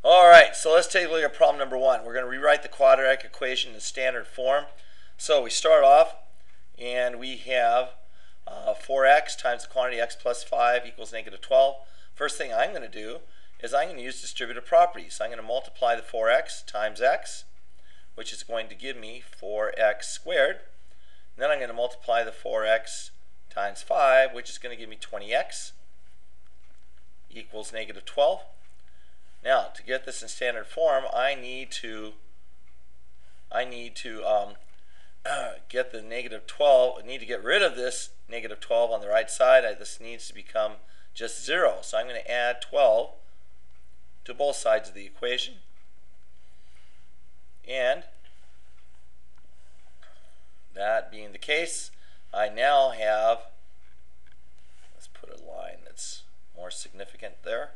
Alright, so let's take a look at problem number 1. We're going to rewrite the quadratic equation in standard form. So we start off and we have 4x times the quantity x plus 5 equals negative 12. First thing I'm going to do is I'm going to use distributive properties. So I'm going to multiply the 4x times x, which is going to give me 4x squared. And then I'm going to multiply the 4x times 5, which is going to give me 20x equals negative 12. Now, to get this in standard form, I need to get the negative 12. I need to get rid of this negative 12 on the right side. This needs to become just 0. So I'm going to add 12 to both sides of the equation. And that being the case, I now have, let's put a line that's more significant there.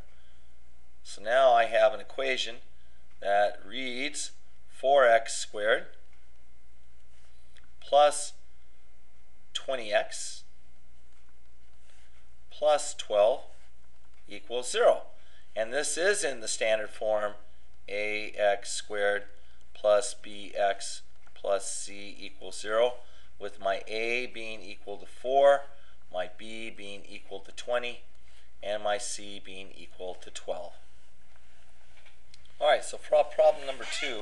So now I have an equation that reads 4x squared plus 20x plus 12 equals 0. And this is in the standard form ax squared plus bx plus c equals 0, with my a being equal to 4, my b being equal to 20, and my c being equal to 12. Alright, so for problem number 2,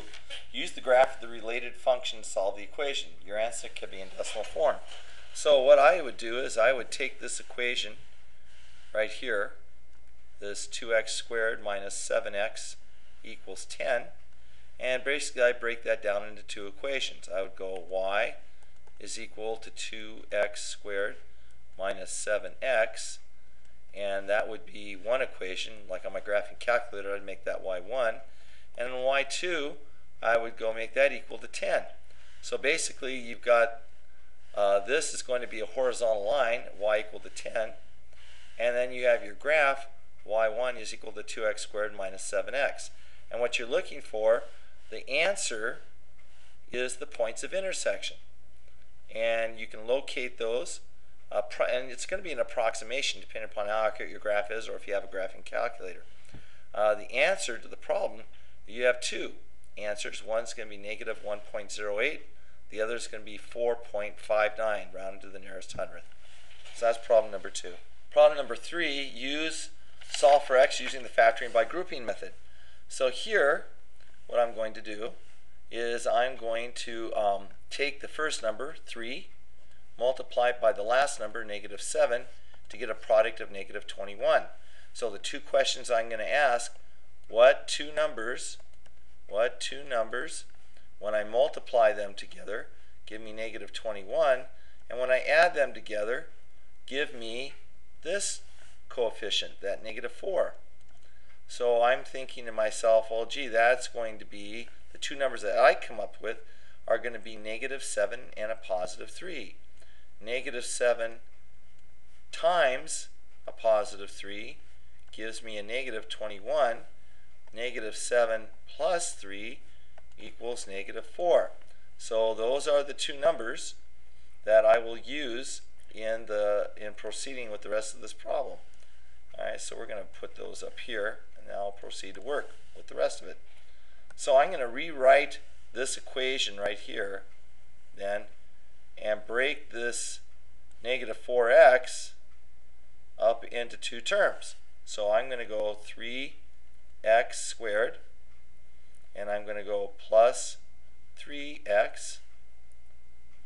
use the graph of the related function to solve the equation. Your answer could be in decimal form. So what I would do is I would take this equation right here, this 2x squared minus 7x equals 10, and basically I break that down into two equations. I would go y is equal to 2x squared minus 7x, and that would be one equation. Like on my graphing calculator, I'd make that y1, and in y2 I would go make that equal to 10. So basically you've got this is going to be a horizontal line, y equal to 10, and then you have your graph, y1 is equal to 2x squared minus 7x. And what you're looking for, the answer is the points of intersection. And you can locate those, and it's going to be an approximation depending upon how accurate your graph is, or if you have a graphing calculator. The answer to the problem, you have two answers. One's going to be negative 1.08. The other is going to be 4.59, rounded to the nearest hundredth. So that's problem number 2. Problem number 3, solve for x using the factoring by grouping method. So here, what I'm going to do is I'm going to take the first number, 3, multiply it by the last number, negative 7, to get a product of negative 21. So the two questions I'm going to ask, what two numbers, when I multiply them together, give me negative 21, and when I add them together, give me this coefficient, that negative 4. So I'm thinking to myself, well, gee, that's going to be, the two numbers that I come up with are going to be negative 7 and a positive 3. Negative 7 times a positive 3 gives me a negative 21. Negative 7 plus 3 equals negative 4. So those are the two numbers that I will use in proceeding with the rest of this problem. Alright, so we're going to put those up here, and now I'll proceed to work with the rest of it. So I'm going to rewrite this equation right here then, and break this negative 4x up into two terms. So I'm going to go 3x squared, and I'm going to go plus 3x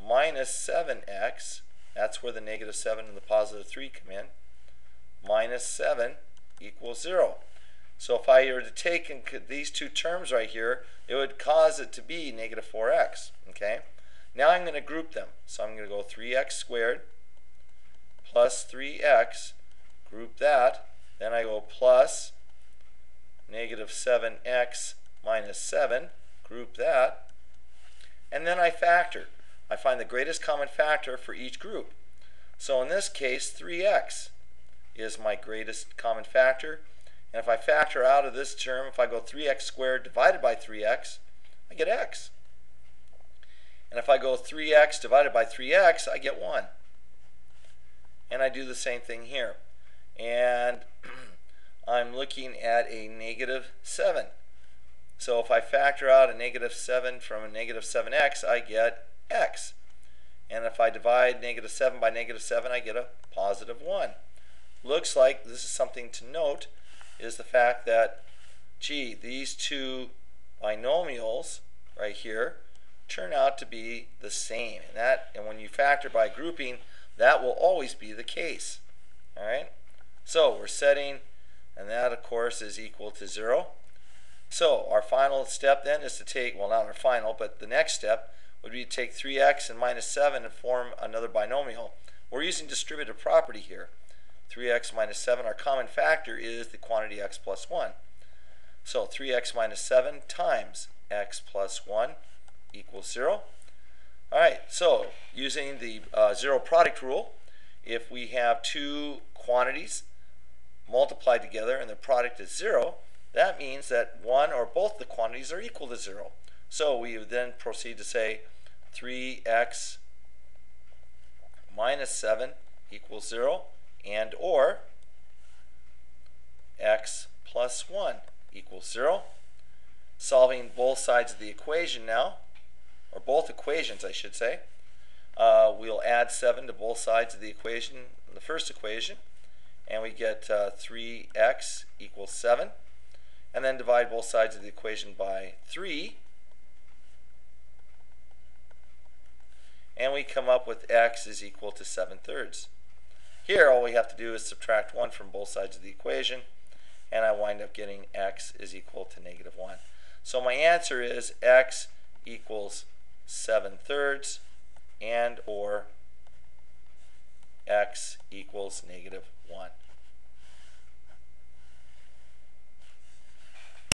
minus 7x, that's where the negative 7 and the positive 3 come in, minus 7 equals 0. So if I were to take these two terms right here, it would cause it to be negative 4x. Okay? Now I'm going to group them. So I'm going to go 3x squared plus 3x, group that, then I go plus negative 7x minus 7, group that, and then I factor. I find the greatest common factor for each group. So in this case, 3x is my greatest common factor. And if I factor out of this term, if I go 3x squared divided by 3x, I get x. And if I go 3x divided by 3x, I get 1. And I do the same thing here. And I'm looking at a negative 7. So if I factor out a negative 7 from a negative 7x, I get x. And if I divide negative 7 by negative 7, I get a positive 1. Looks like this is something to note, is the fact that, gee, these two binomials right here turn out to be the same. And when you factor by grouping, that will always be the case. All right? So we're setting, and that of course is equal to 0. So our final step then is to take, well, not our final, but the next step would be to take 3x and minus 7 and form another binomial. We're using distributive property here. 3x minus 7, our common factor is the quantity x plus 1. So 3x minus 7 times x plus 1 equals 0. All right, so using the zero product rule, if we have two quantities multiplied together and the product is 0, that means that one or both the quantities are equal to 0. So we would then proceed to say 3x minus 7 equals 0, and or x plus 1 equals 0. Solving both sides of the equation now, or both equations I should say, we'll add 7 to both sides of the equation, the first equation, and we get 3x equals 7. And then divide both sides of the equation by 3. And we come up with x is equal to 7/3. Here all we have to do is subtract 1 from both sides of the equation, and I wind up getting x is equal to negative 1. So my answer is x equals 7/3 and or x equals negative 1.